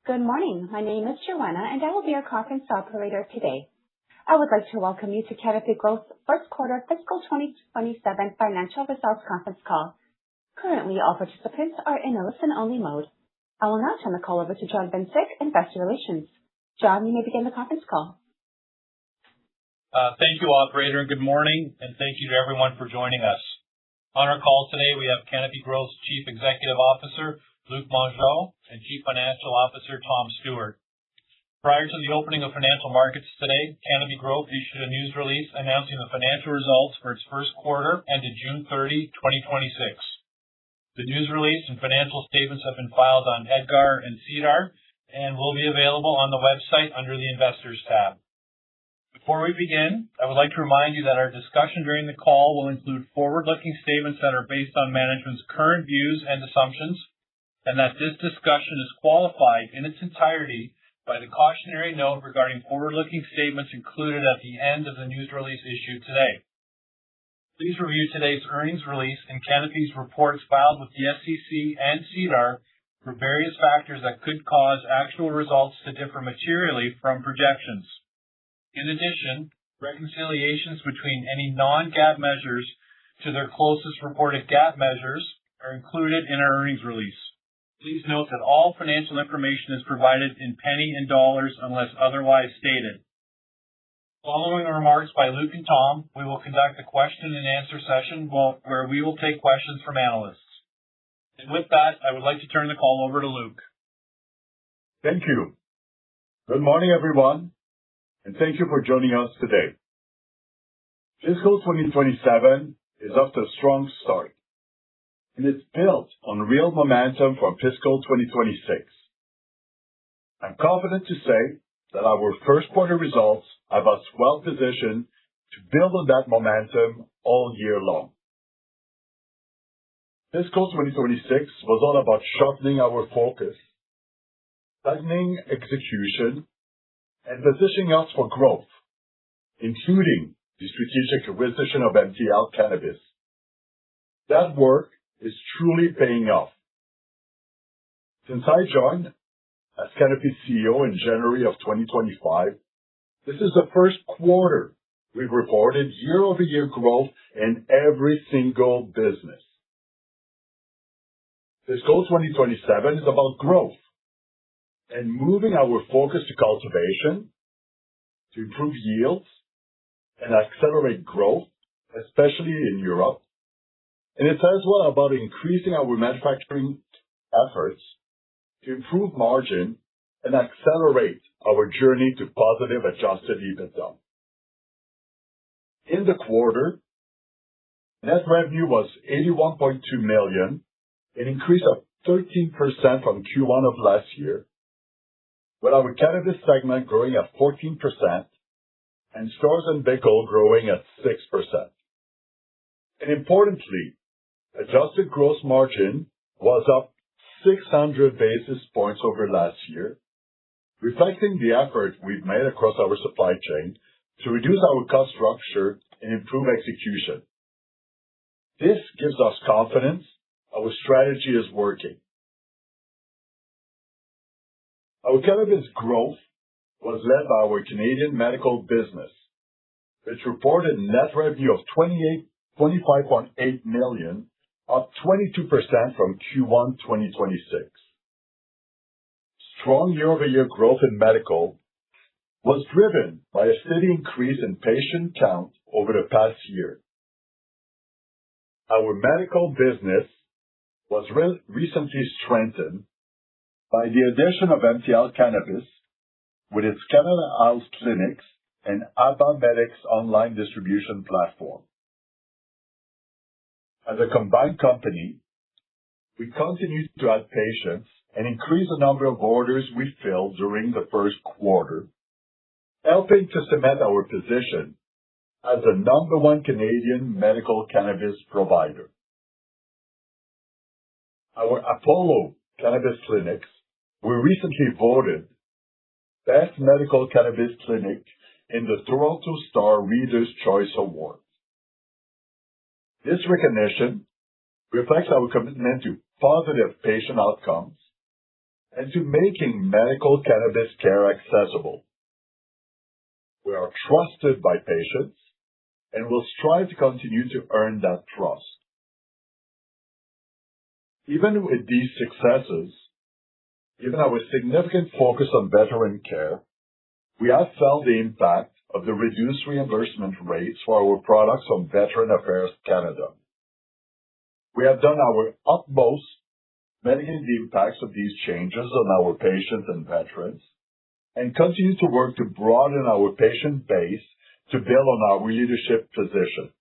Good morning. My name is Joanna, and I will be your conference operator today. I would like to welcome you to Canopy Growth's first quarter fiscal 2027 financial results conference call. Currently, all participants are in a listen-only mode. I will now turn the call over to John Bensick, Investor Relations. John, you may begin the conference call. Thank you, operator, and good morning, and thank you to everyone for joining us. On our call today, we have Canopy Growth's Chief Executive Officer, Luc Mongeau, and Chief Financial Officer, Tom Stewart. Prior to the opening of financial markets today, Canopy Growth issued a news release announcing the financial results for its first quarter ended June 30, 2026. The news release and financial statements have been filed on EDGAR and SEDAR and will be available on the website under the Investors tab. Before we begin, I would like to remind you that our discussion during the call will include forward-looking statements that are based on management's current views and assumptions, and that this discussion is qualified in its entirety by the cautionary note regarding forward-looking statements included at the end of the news release issued today. Please review today's earnings release and Canopy's reports filed with the SEC and SEDAR for various factors that could cause actual results to differ materially from projections. In addition, reconciliations between any non-GAAP measures to their closest reported GAAP measures are included in our earnings release. Please note that all financial information is provided in penny and dollars unless otherwise stated. Following remarks by Luc and Tom, we will conduct a question and answer session where we will take questions from analysts. And with that, I would like to turn the call over to Luc. Thank you. Good morning, everyone, and thank you for joining us today. Fiscal 2027 is off to a strong start, and it's built on real momentum from fiscal 2026. I'm confident to say that our first quarter results have us well positioned to build on that momentum all year long. Fiscal 2026 was all about sharpening our focus, tightening execution, and positioning us for growth, including the strategic acquisition of MTL Cannabis. That work is truly paying off. Since I joined as Canopy CEO in January of 2025, this is the first quarter we've reported year-over-year growth in every single business. Fiscal 2027 is about growth and moving our focus to cultivation, to improve yields, and accelerate growth, especially in Europe. And it's as well about increasing our manufacturing efforts to improve margin and accelerate our journey to positive adjusted EBITDA. In the quarter, net revenue was $81.2 million, an increase of 13% from Q1 of last year, with our cannabis segment growing at 14% and stores and Bickle growing at 6%. And importantly, adjusted gross margin was up 600 basis points over last year, reflecting the effort we've made across our supply chain to reduce our cost structure and improve execution. This gives us confidence our strategy is working. Our cannabis growth was led by our Canadian medical business, which reported net revenue of $25.8 million, up 22% from Q1 2026. Strong year-over-year growth in medical was driven by a steady increase in patient count over the past year. Our medical business was recently strengthened by the addition of MTL Cannabis with its Canada House clinics and Abba Medic's online distribution platform. As a combined company, we continue to add patients and increase the number of orders we filled during the first quarter, helping to cement our position as the #1 Canadian medical cannabis provider. Our Apollo Cannabis Clinics were recently voted Best Medical Cannabis Clinic in the Toronto Star Reader's Choice Award. This recognition reflects our commitment to positive patient outcomes and to making medical cannabis care accessible. We are trusted by patients and will strive to continue to earn that trust. Even with these successes, given our significant focus on veteran care, we have felt the impact of the reduced reimbursement rates for our products from Veteran Affairs Canada. We have done our utmost mitigating the impacts of these changes on our patients and veterans, and continue to work to broaden our patient base to build on our leadership position.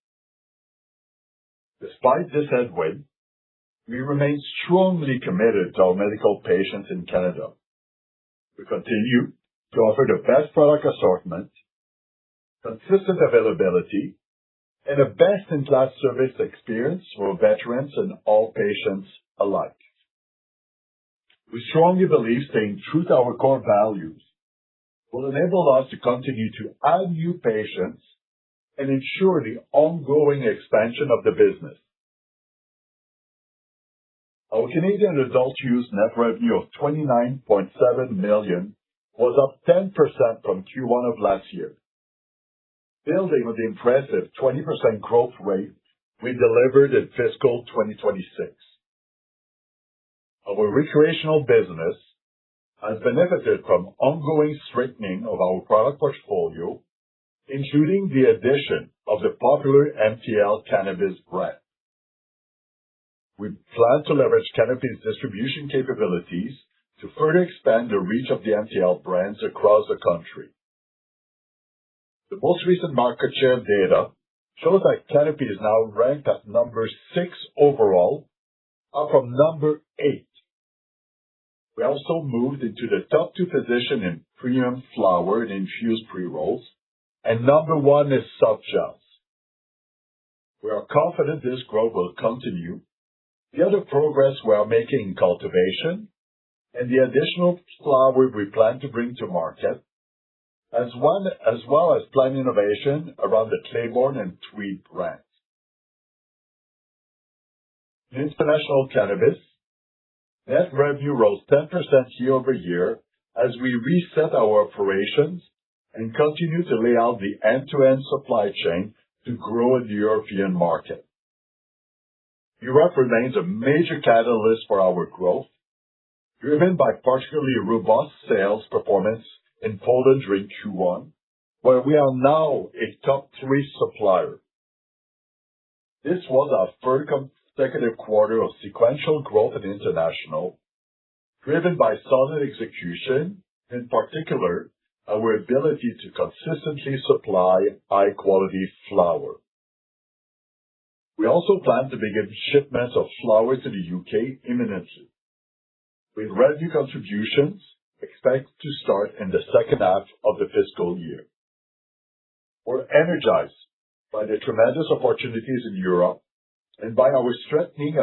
Despite this headwind, we remain strongly committed to our medical patients in Canada. We continue to offer the best product assortment, consistent availability, and a best-in-class service experience for veterans and all patients alike. We strongly believe staying true to our core values will enable us to continue to add new patients and ensure the ongoing expansion of the business. Our Canadian adult use net revenue of $29.7 million was up 10% from Q1 of last year, building on the impressive 20% growth rate we delivered in fiscal 2026. Our recreational business has benefited from ongoing strengthening of our product portfolio, including the addition of the popular MTL cannabis brand. We plan to leverage Canopy's distribution capabilities to further expand the reach of the MTL brands across the country. The most recent market share data shows that Canopy is now ranked at number 6 overall, up from number 8. We also moved into the top 2 position in premium flower and infused pre-rolls, and number 1 is soft gels. We are confident this growth will continue, the other progress we are making in cultivation, and the additional flower we plan to bring to market, as well as planned innovation around the Claiborne and Tweed brands. In international cannabis, net revenue rose 10% year-over-year as we reset our operations and continue to lay out the end-to-end supply chain to grow in the European market. Europe remains a major catalyst for our growth, driven by particularly robust sales performance in Poland during Q1, where we are now a top 3 supplier. This was our third consecutive quarter of sequential growth in international, driven by solid execution, in particular, our ability to consistently supply high-quality flower. We also plan to begin shipments of flower to the UK imminently, with revenue contributions expected to start in the second half of the fiscal year. We're energized by the tremendous opportunities in Europe and by our strengthening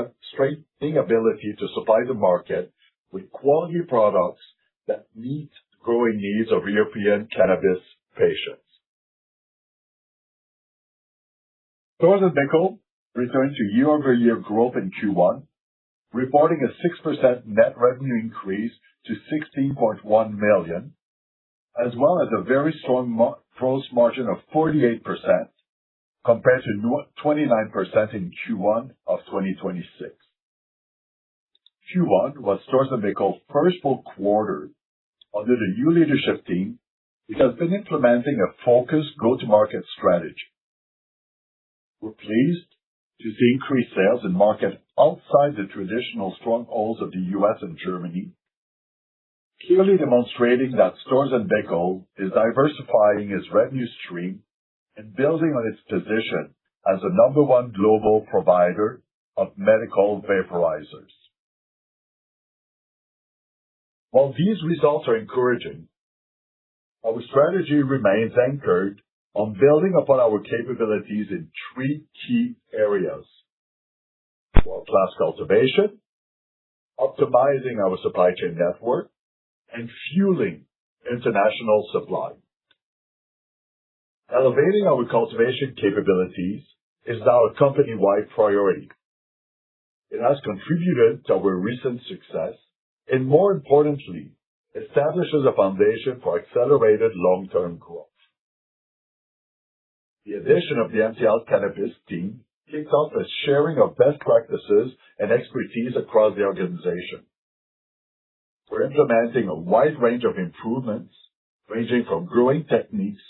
ability to supply the market with quality products that meet the growing needs of European cannabis patients. Storz & Bickel returned to year-over-year growth in Q1, reporting a 6% net revenue increase to $16.1 million, as well as a very strong gross margin of 48%, compared to 29% in Q1 of 2026. Q1 was Storz & Bickel's first full quarter under the new leadership team, which has been implementing a focused go-to-market strategy. We're pleased to see increased sales in markets outside the traditional strongholds of the US and Germany, clearly demonstrating that Storz & Bickel is diversifying its revenue stream and building on its position as the number 1 global provider of medical vaporizers. While these results are encouraging, our strategy remains anchored on building upon our capabilities in 3 key areas: world-class cultivation, optimizing our supply chain network, and fueling international supply. Elevating our cultivation capabilities is now a company-wide priority. It has contributed to our recent success and more importantly, establishes a foundation for accelerated long-term growth. The addition of the MTL Cannabis team kicks off a sharing of best practices and expertise across the organization. We're implementing a wide range of improvements, ranging from growing techniques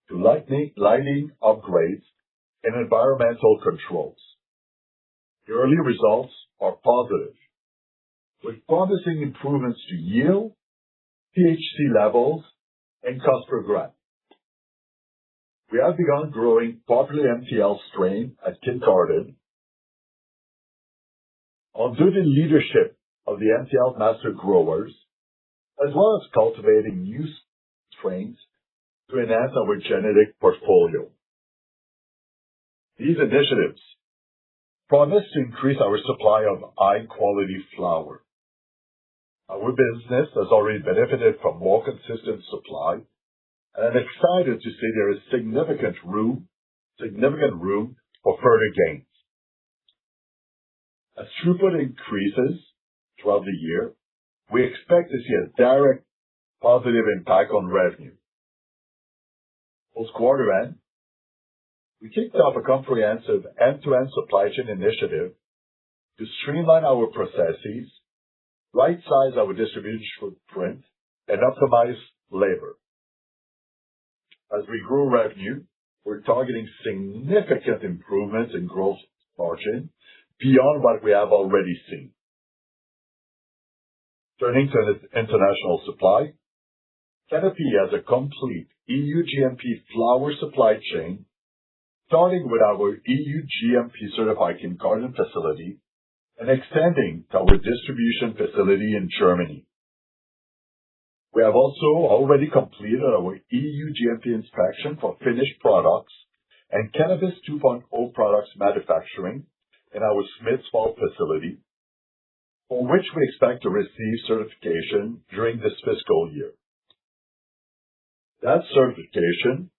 to lighting upgrades and environmental controls. The early results are positive, with promising improvements to yield, THC levels, and cost per gram. We have begun growing popular MTL strain at Kincardine under the leadership of the MTL master growers, as well as cultivating new strains to enhance our genetic portfolio. These initiatives promise to increase our supply of high-quality flower. Our business has already benefited from more consistent supply, and I'm excited to say there is significant room for further gains. As throughput increases throughout the year, we expect to see a direct positive impact on revenue. Post-quarter end, we kicked off a comprehensive end-to-end supply chain initiative to streamline our processes, right-size our distribution footprint, and optimize labor. As we grow revenue, we're targeting significant improvements in gross margin beyond what we have already seen. Turning to international supply, Canopy has a complete EU GMP flower supply chain, starting with our EU GMP certified Kincardine facility and extending to our distribution facility in Germany. We have also already completed our EU GMP inspection for finished products and Cannabis 2.0 products manufacturing in our Smiths Falls facility, for which we expect to receive certification during this fiscal year. That certification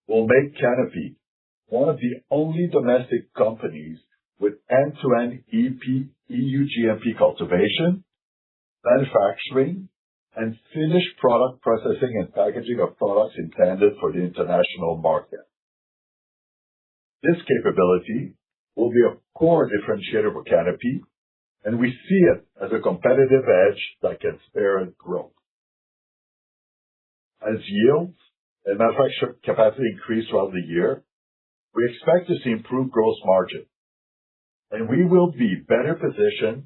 will make Canopy one of the only domestic companies with end-to-end EU GMP cultivation, manufacturing, and finished product processing and packaging of products intended for the international market. This capability will be a core differentiator for Canopy, and we see it as a competitive edge that can spur growth. As yields and manufacturing capacity increase throughout the year, we expect to see improved gross margin, and we will be better positioned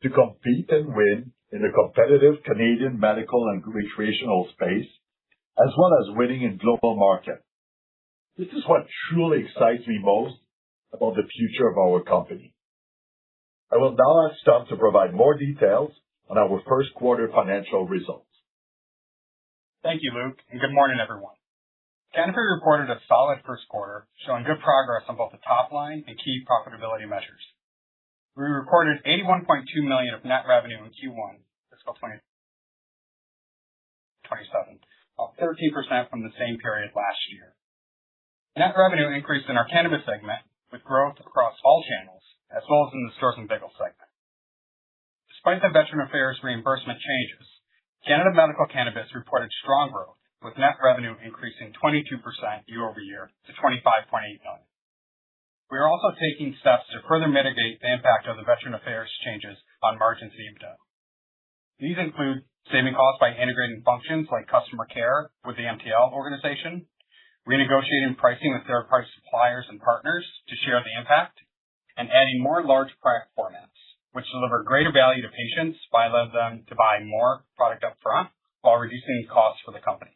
to compete and win in the competitive Canadian medical and recreational space, as well as winning in global market. This is what truly excites me most about the future of our company. I will now ask Tom to provide more details on our first quarter financial results. Thank you, Luc, and good morning, everyone. Canopy reported a solid first quarter, showing good progress on both the top line and key profitability measures. We reported $81.2 million of net revenue in Q1 fiscal 2027, up 13% from the same period last year. Net revenue increased in our cannabis segment with growth across all channels, as well as in the Storz & Biggle segment. Despite the Veteran Affairs reimbursement changes, Canada Medical Cannabis reported strong growth, with net revenue increasing 22% year-over-year to $25.8 million. We are also taking steps to further mitigate the impact of the Veteran Affairs changes on margins and EBITDA. These include saving costs by integrating functions like customer care with the MTL organization, renegotiating pricing with third-party suppliers and partners to share the impact, and adding more large product formats, which deliver greater value to patients by allowing them to buy more product up front while reducing costs for the company.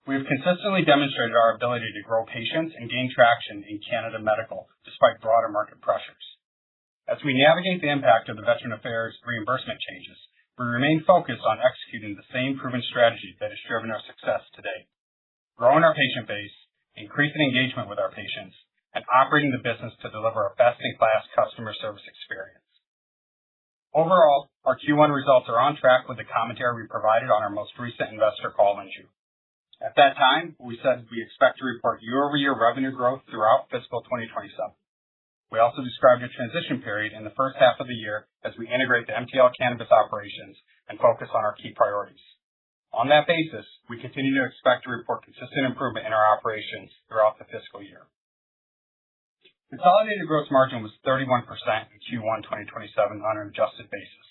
We have consistently demonstrated our ability to grow patients and gain traction in Canada Medical despite broader market pressures. As we navigate the impact of the Veteran Affairs reimbursement changes, we remain focused on executing the same proven strategy that has driven our success to date: growing our patient base, increasing engagement with our patients, and operating the business to deliver a best-in-class customer service experience. Overall, our Q1 results are on track with the commentary we provided on our most recent investor call in June. At that time, we said we expect to report year-over-year revenue growth throughout fiscal 2027. We also described a transition period in the first half of the year as we integrate the MTL cannabis operations and focus on our key priorities. On that basis, we continue to expect to report consistent improvement in our operations throughout the fiscal year. Consolidated gross margin was 31% in Q1 2027 on an adjusted basis,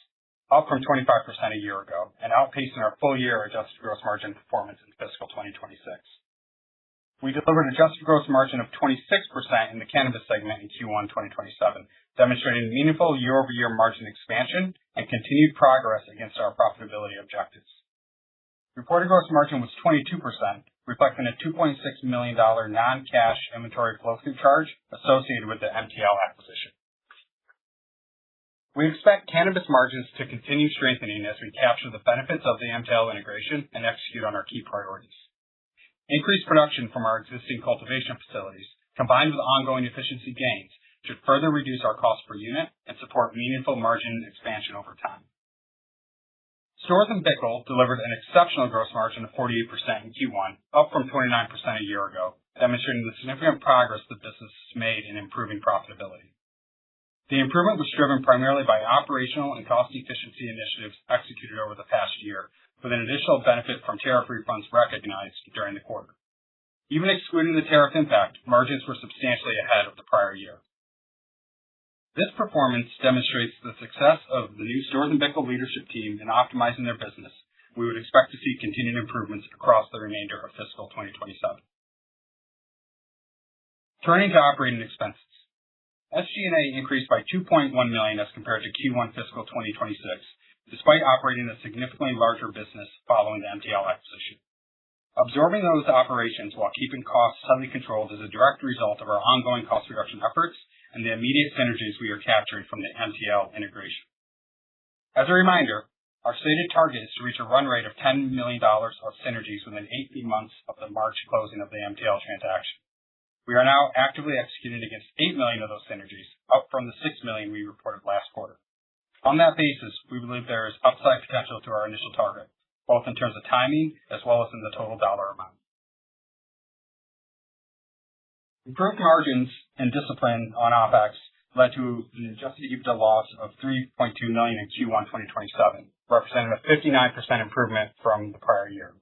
up from 25% a year ago, and outpacing our full-year adjusted gross margin performance in fiscal 2026. We delivered adjusted gross margin of 26% in the cannabis segment in Q1 2027, demonstrating meaningful year-over-year margin expansion and continued progress against our profitability objectives. Reported gross margin was 22%, reflecting a $2.6 million non-cash inventory flow-through charge associated with the MTL acquisition. We expect cannabis margins to continue strengthening as we capture the benefits of the MTL integration and execute on our key priorities. Increased production from our existing cultivation facilities, combined with ongoing efficiency gains, should further reduce our cost per unit and support meaningful margin expansion over time. Stores and Pickle delivered an exceptional gross margin of 48% in Q1, up from 29% a year ago, demonstrating the significant progress the business has made in improving profitability. The improvement was driven primarily by operational and cost efficiency initiatives executed over the past year, with an additional benefit from tariff refunds recognized during the quarter. Even excluding the tariff impact, margins were substantially ahead of the prior year. This performance demonstrates the success of the new Stores and Pickle leadership team in optimizing their business. We would expect to see continued improvements across the remainder of fiscal 2027. Turning to operating expenses. SG&A increased by $2.1 million as compared to Q1 fiscal 2026, despite operating a significantly larger business following the MTL acquisition. Absorbing those operations while keeping costs tightly controlled is a direct result of our ongoing cost reduction efforts and the immediate synergies we are capturing from the MTL integration. As a reminder, our stated target is to reach a run rate of $10 million of synergies within 18 months of the March closing of the MTL transaction. We are now actively executing against $8 million of those synergies, up from the $6 million we reported last quarter. On that basis, we believe there is upside potential to our initial target, both in terms of timing as well as in the total dollar amount. Improved margins and discipline on OpEx led to an adjusted EBITDA loss of $3.2 million in Q1 2027, representing a 59% improvement from the prior year.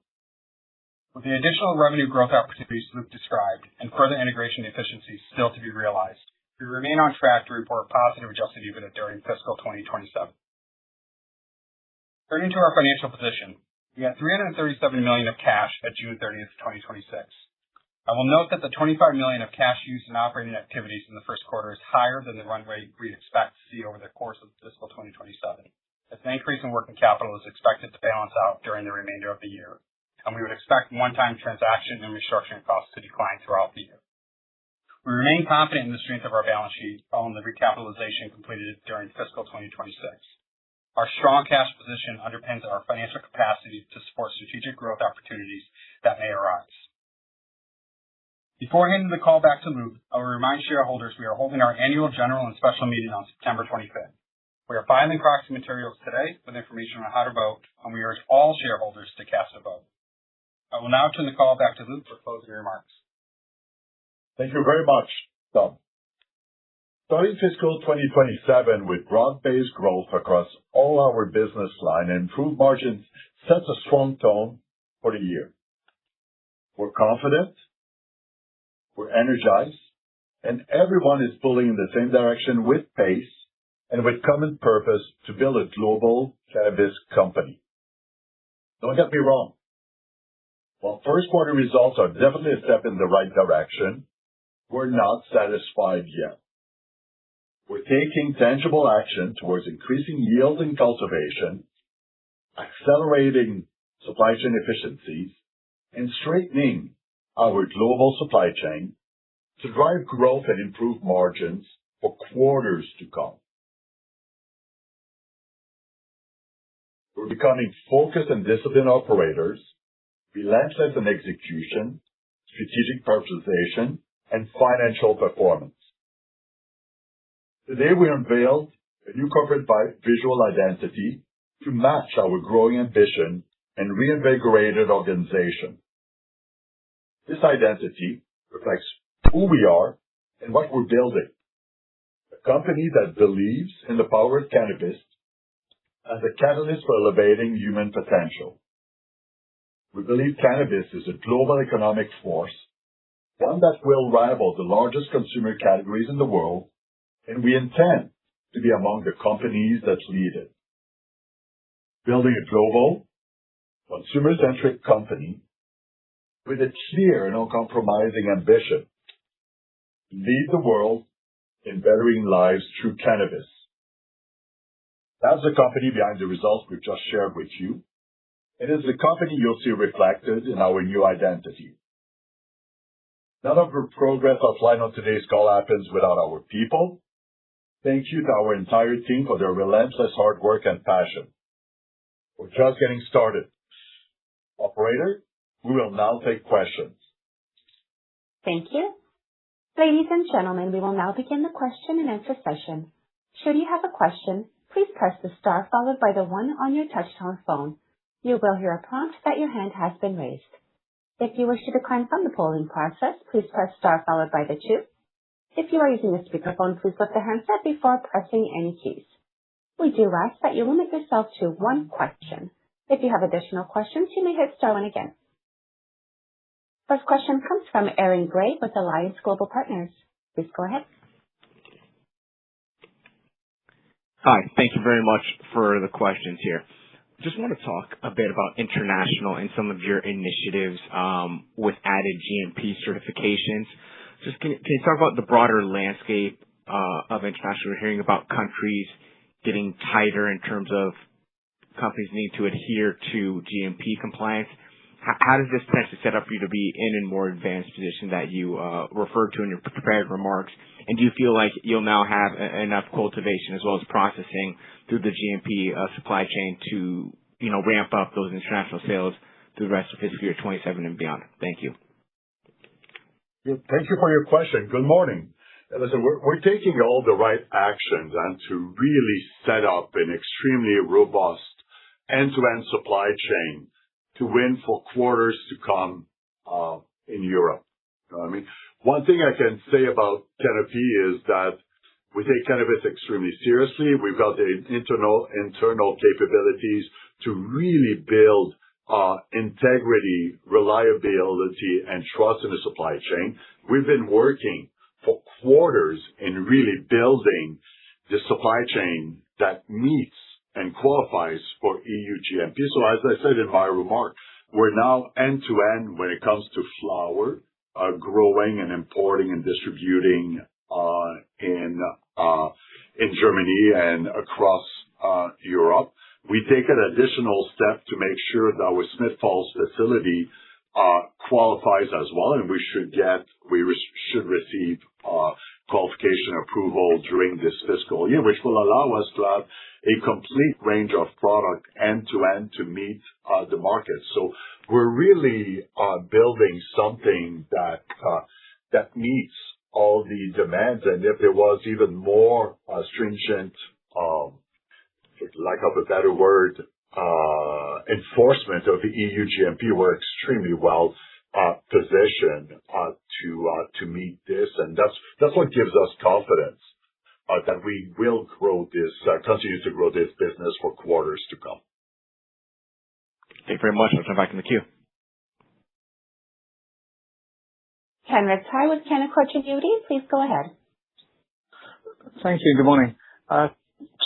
With the additional revenue growth opportunities Luke described and further integration efficiencies still to be realized, we remain on track to report positive adjusted EBITDA during fiscal 2027. Turning to our financial position, we had $337 million of cash at June 30th, 2026. I will note that the $25 million of cash used in operating activities in the first quarter is higher than the run rate we expect to see over the course of fiscal 2027, as an increase in working capital is expected to balance out during the remainder of the year, and we would expect one-time transaction and restructuring costs to decline throughout the year. We remain confident in the strength of our balance sheet following the recapitalization completed during fiscal 2026. Our strong cash position underpins our financial capacity to support strategic growth opportunities that may arise. Before handing the call back to Luke, I will remind shareholders we are holding our annual general and special meeting on September 25th. We are filing proxy materials today with information on how to vote, and we urge all shareholders to cast a vote. I will now turn the call back to Luke for closing remarks. Thank you very much, Tom. Starting fiscal 2027 with broad-based growth across all our business line and improved margins sets a strong tone for the year. We're confident, we're energized, and everyone is pulling in the same direction with pace and with common purpose to build a global cannabis company. Don't get me wrong. While first quarter results are definitely a step in the right direction, we're not satisfied yet. We're taking tangible action towards increasing yield in cultivation, accelerating supply chain efficiencies, and straightening our global supply chain to drive growth and improve margins for quarters to come. We're becoming focused and disciplined operators, relentless in execution, strategic prioritization, and financial performance. Today we unveiled a new corporate visual identity to match our growing ambition and reinvigorated organization. This identity reflects who we are and what we're building. company that believes in the power of cannabis as a catalyst for elevating human potential. We believe cannabis is a global economic force, one that will rival the largest consumer categories in the world, and we intend to be among the companies that lead it. Building a global, consumer-centric company with a clear and uncompromising ambition to lead the world in bettering lives through cannabis. That's the company behind the results we've just shared with you. It is the company you'll see reflected in our new identity. None of the progress outlined on today's call happens without our people. Thank you to our entire team for their relentless hard work and passion. We're just getting started. Operator, we will now take questions. Thank you. Ladies and gentlemen, we will now begin the question and answer session. Should you have a question, please press the star followed by the 1 on your touch-tone phone. You will hear a prompt that your hand has been raised. If you wish to decline from the polling process, please press star followed by the 2. If you are using a speakerphone, please lift the handset before pressing any keys. We do ask that you limit yourself to 1 question. If you have additional questions, you may hit star 1 again. First question comes from Aaron Gray with Alliance Global Partners. Please go ahead. Hi, thank you very much for the questions here. Just want to talk a bit about international and some of your initiatives with added GMP certifications. Just can you talk about the broader landscape of international? We're hearing about countries getting tighter in terms of companies need to adhere to GMP compliance. How does this potentially set up for you to be in a more advanced position that you referred to in your prepared remarks? And do you feel like you'll now have enough cultivation as well as processing through the GMP supply chain to, ramp up those international sales through the rest of fiscal year 27 and beyond? Thank you. Thank you for your question. Good morning. Listen, we're taking all the right actions and to really set up an extremely robust end-to-end supply chain to win for quarters to come in Europe. One thing I can say about Canopy is that we take cannabis extremely seriously. We've got the internal capabilities to really build integrity, reliability, and trust in the supply chain. We've been working for quarters in really building the supply chain that meets and qualifies for EU GMP. So as I said in my remark, we're now end-to-end when it comes to flower, growing and importing and distributing in Germany and across Europe. We take an additional step to make sure that our Smith Falls facility qualifies as well, and we should receive qualification approval during this fiscal year, which will allow us to have a complete range of product end-to-end to meet the market. So we're really building something that meets all the demands, and if there was even more stringent, for lack of a better word, enforcement of the EU GMP, we're extremely well positioned to meet this, and that's what gives us confidence that we will continue to grow this business for quarters to come. Thank you very much. I'll turn back in the queue. Kenrick Tai with Canaccord Genuity, please go ahead. Thank you. Good morning.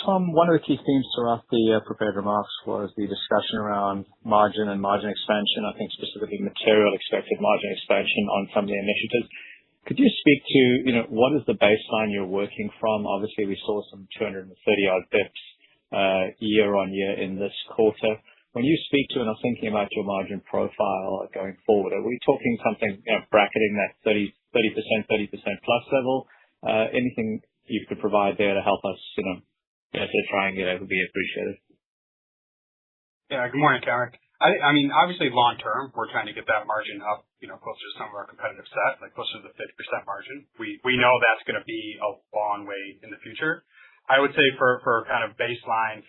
Tom, one of the key themes throughout the prepared remarks was the discussion around margin and margin expansion. I think specifically material expected margin expansion on some of the initiatives. Could you speak to, what is the baseline you're working from? Obviously, we saw some 230 odd bips year on year in this quarter. When you speak to and are thinking about your margin profile going forward, are we talking something bracketing that 30% plus level? Anything you could provide there to help us, to triangulate would be appreciated. Yeah, good morning, Kenrick. I mean, obviously long term, we're trying to get that margin up, closer to some of our competitive set, like closer to the 50% margin. We know that's going to be a long way in the future. I would say for kind of baseline,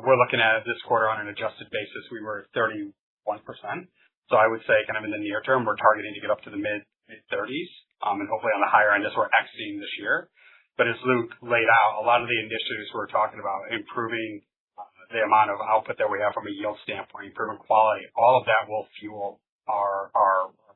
we're looking at this quarter on an adjusted basis, we were 31%. So I would say kind of in the near term, we're targeting to get up to the mid 30s, and hopefully on the higher end as we're exiting this year. But as Luke laid out, a lot of the initiatives we're talking about, improving the amount of output that we have from a yield standpoint, improving quality, all of that will fuel our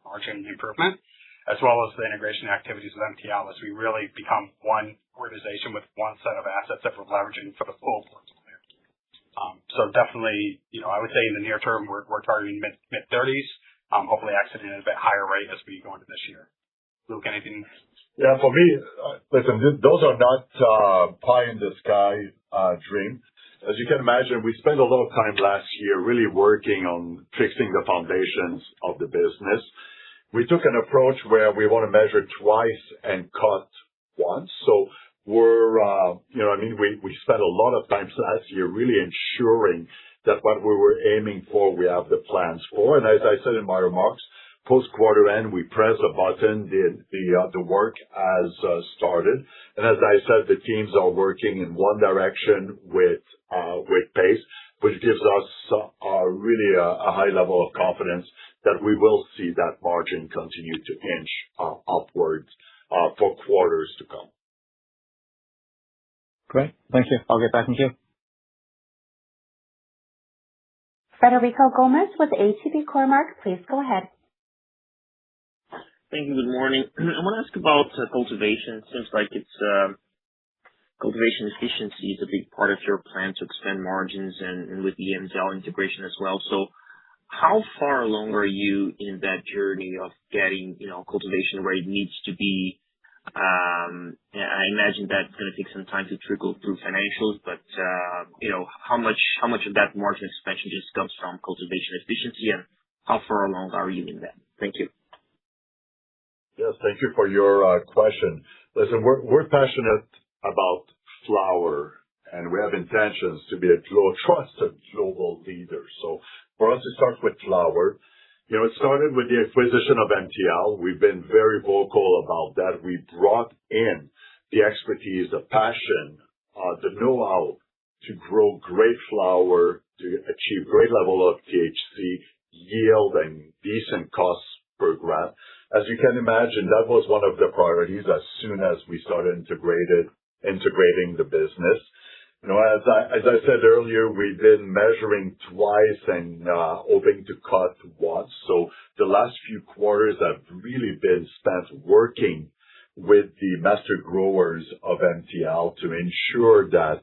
margin improvement, as well as the integration activities with MTL as we really become one organization with one set of assets that we're leveraging for the full portfolio. So definitely, I would say in the near term, we're targeting mid-30s, hopefully exiting at a bit higher rate as we go into this year. Luke, anything? Yeah, for me, listen, those are not pie in the sky dream. As you can imagine, we spent a lot of time last year really working on fixing the foundations of the business. We took an approach where we want to measure twice and cut once. So we spent a lot of time last year really ensuring that what we were aiming for, we have the plans for. And as I said in my remarks, post-quarter end, we pressed a button, the work has started. And as I said, the teams are working in one direction with pace, which gives us really a high level of confidence that we will see that margin continue to inch upwards for quarters to come. Great. Thank you. I'll get back in queue. Federico Gomez with ATB Cormark, please go ahead. Thank you. Good morning. I want to ask about cultivation. Seems like it's cultivation efficiency is a big part of your plan to expand margins and with the MTL integration as well. So how far along are you in that journey of getting, cultivation where it needs to be? I imagine that's going to take some time to trickle through financials, but how much of that margin expansion just comes from cultivation efficiency, and how far along are you in that? Thank you. Yes, thank you for your question. Listen, we're passionate about flower, and we have intentions to be a trusted global leader. So for us, it starts with flower. It started with the acquisition of MTL. We've been very vocal about that. We brought in the expertise, the passion, the know-how to grow great flower, to achieve great level of THC, yield, and decent costs per gram. As you can imagine, that was one of the priorities as soon as we started integrating the business. As I said earlier, we've been measuring twice and hoping to cut once. So the last few quarters have really been spent working with the master growers of MTL to ensure that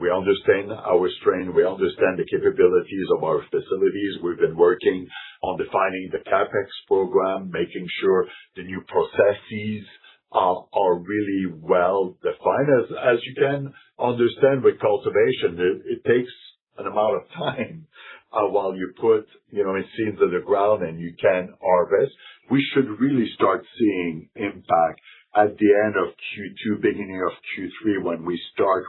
we understand our strain, we understand the capabilities of our facilities. We've been working on defining the CapEx program, making sure the new processes are really well defined. As you can understand with cultivation, it takes an amount of time while you put, seeds in the ground and you can harvest. We should really start seeing impact at the end of Q2, beginning of Q3, when we start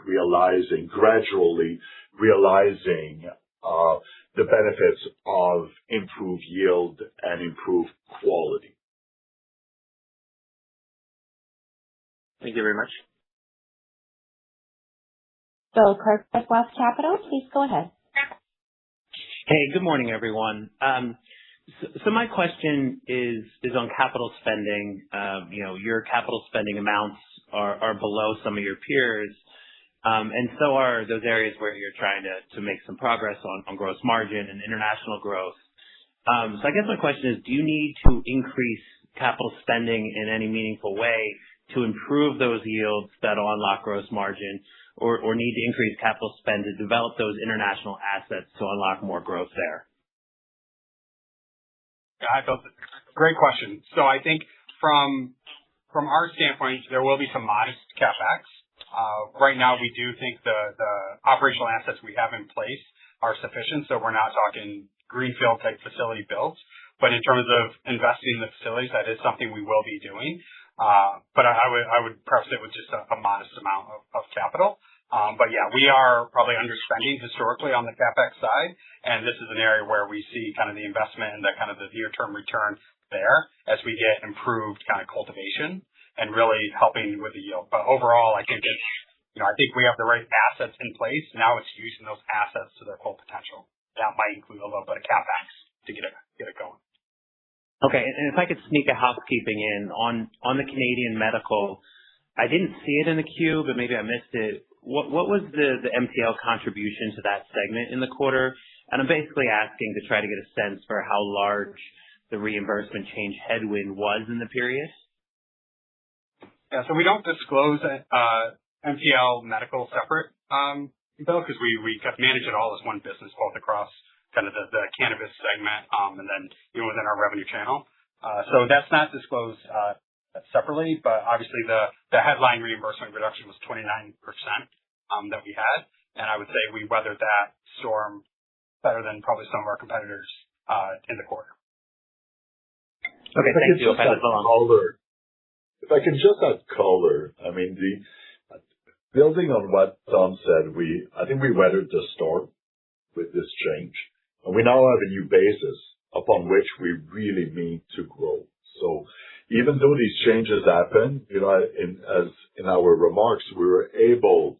gradually realizing the benefits of improved yield and improved quality. Thank you very much. Bill Kirk with Wealth Capital, please go ahead. Hey, good morning, everyone. So my question is on capital spending. Your capital spending amounts are below some of your peers, and so are those areas where you're trying to make some progress on gross margin and international growth. So I guess my question is, do you need to increase capital spending in any meaningful way to improve those yields that'll unlock gross margin, or need to increase capital spend to develop those international assets to unlock more growth there? Yeah, great question. So I think from our standpoint, there will be some modest CapEx. Right now, we do think the operational assets we have in place are sufficient, so we're not talking greenfield type facility builds. But in terms of investing in the facilities, that is something we will be doing. But I would preface it with just a modest amount of capital. But yeah, we are probably underspending historically on the CapEx side, and this is an area where we see kind of the investment and the kind of the near-term return there as we get improved kind of cultivation and really helping with the yield. But overall, I think I think we have the right assets in place. Now it's using those assets to their full potential. That might include a little bit of CapEx to get it going. Okay, and if I could sneak a housekeeping in on the Canadian medical, I didn't see it in the queue, but maybe I missed it. What was the MTL contribution to that segment in the quarter? And I'm basically asking to try to get a sense for how large the reimbursement change headwind was in the period. Yeah, so we don't disclose MTL medical separate, Bill, because we manage it all as one business, both across kind of the cannabis segment and then within our revenue channel. So that's not disclosed separately, but obviously the headline reimbursement reduction was 29% that we had, and I would say we weathered that storm better than probably some of our competitors in the quarter. Okay, thank you. I'll pass it along. If I can just add color, I mean, building on what Tom said, I think we weathered the storm with this change, and we now have a new basis upon which we really mean to grow. So even though these changes happen, as in our remarks, we were able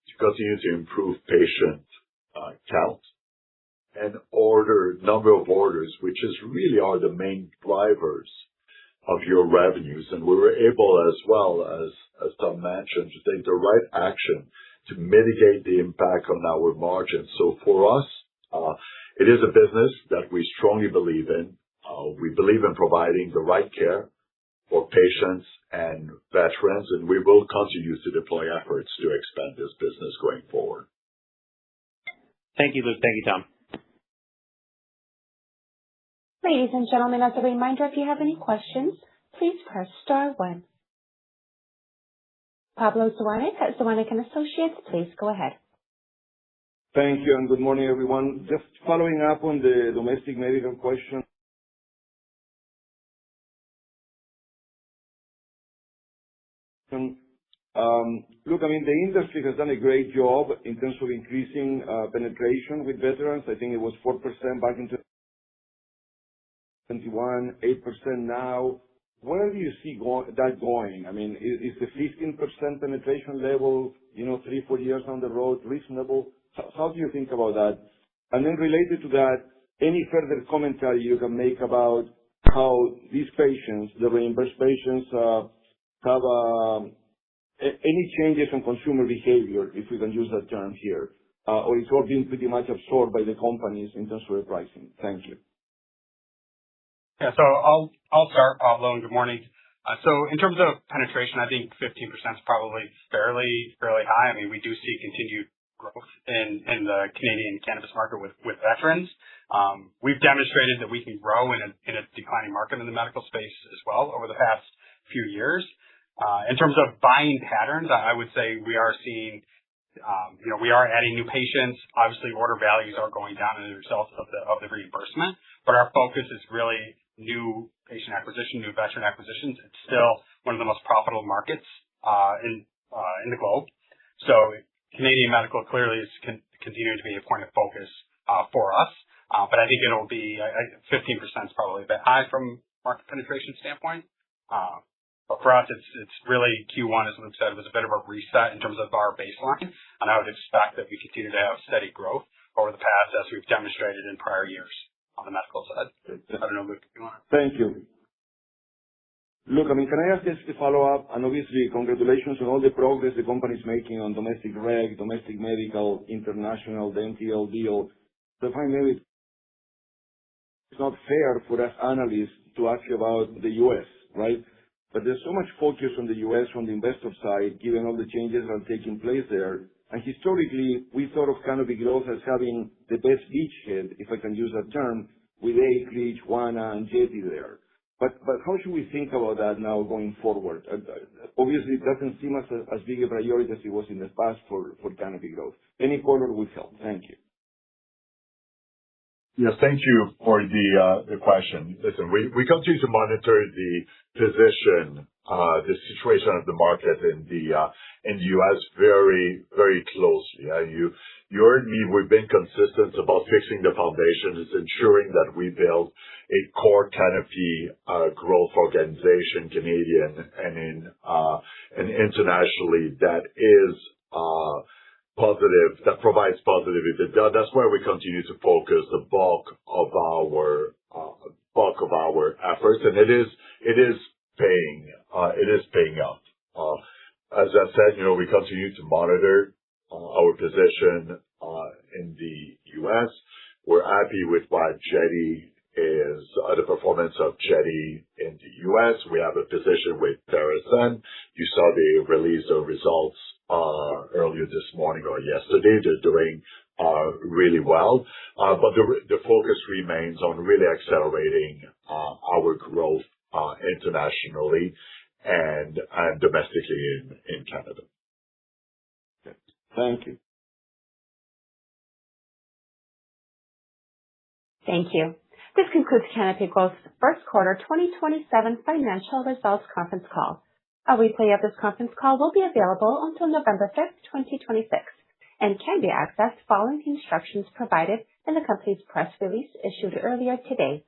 to continue to improve patient count and number of orders, which really are the main drivers of your revenues. And we were able, as well as Tom mentioned, to take the right action to mitigate the impact on our margins. So for us, it is a business that we strongly believe in. We believe in providing the right care for patients and veterans, and we will continue to deploy efforts to expand this business going forward. Thank you, Luc. Thank you, Tom. Ladies and gentlemen, as a reminder, if you have any questions, please press star 1. Pablo Zuanic at Zuanic & Associates, please go ahead. Thank you, and good morning, everyone. Just following up on the domestic medical question. Look, I mean, the industry has done a great job in terms of increasing penetration with veterans. I think it was 4% back in 2021, 8% now. Where do you see that going? I mean, is the 15% penetration level, 3-4 years down the road reasonable? How do you think about that? And then related to that, any further commentary you can make about how these patients, the reimbursed patients, have any changes in consumer behavior, if we can use that term here, or it's all been pretty much absorbed by the companies in terms of the pricing? Thank you. Yeah, so I'll start, Pablo, and good morning. So in terms of penetration, I think 15% is probably fairly high. I mean, we do see continued growth in the Canadian cannabis market with veterans. We've demonstrated that we can grow in a declining market in the medical space as well over the past few years. In terms of buying patterns, I would say we are seeing, we are adding new patients. Obviously, order values are going down as a result of the reimbursement, but our focus is really new patient acquisition, new veteran acquisitions. It's still one of the most profitable markets in the globe. So Canadian medical clearly is continuing to be a point of focus for us, but I think it'll be 15% is probably a bit high from market penetration standpoint. But for us, it's really Q1, as Luc said, was a bit of a reset in terms of our baseline, and I would expect that we continue to have steady growth over the past, as we've demonstrated in prior years on the medical side. I don't know, Luc, if you want to. Thank you. Look, I mean, can I ask just to follow up? And obviously, congratulations on all the progress the company is making on domestic reg, domestic medical, international, the MTL deal. So if I may, it's not fair for us analysts to ask you about the U.S., right? But there's so much focus on the U.S. from the investor side, given all the changes that are taking place there. And historically, we thought of Canopy Growth as having the best beachhead, if I can use that term, with Acreage, Wana, and Jetty there. But how should we think about that now going forward? Obviously, it doesn't seem as big a priority as it was in the past for Canopy Growth. Any color would help. Thank you. Yes, thank you for the question. Listen, we continue to monitor the position, the situation of the market in the U.S. very, very closely. You heard me. We've been consistent about fixing the foundation, is ensuring that we build a core Canopy growth organization, Canadian and internationally, that is positive, that provides positive EBITDA. That's where we continue to focus the bulk of our efforts, and it is paying off. As I said, we continue to monitor our position in the U.S. We're happy with what Jetty is, the performance of Jetty in the U.S. We have a position with TerraSun. You saw they released their results earlier this morning or yesterday. They're doing really well. But the focus remains on really accelerating our growth internationally and domestically in Canada. Thank you. Thank you. This concludes Canopy Growth's first quarter 2027 financial results conference call. A replay of this conference call will be available until November 5th, 2026, and can be accessed following the instructions provided in the company's press release issued earlier today.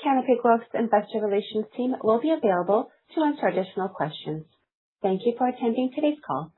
Canopy Growth's investor relations team will be available to answer additional questions. Thank you for attending today's call.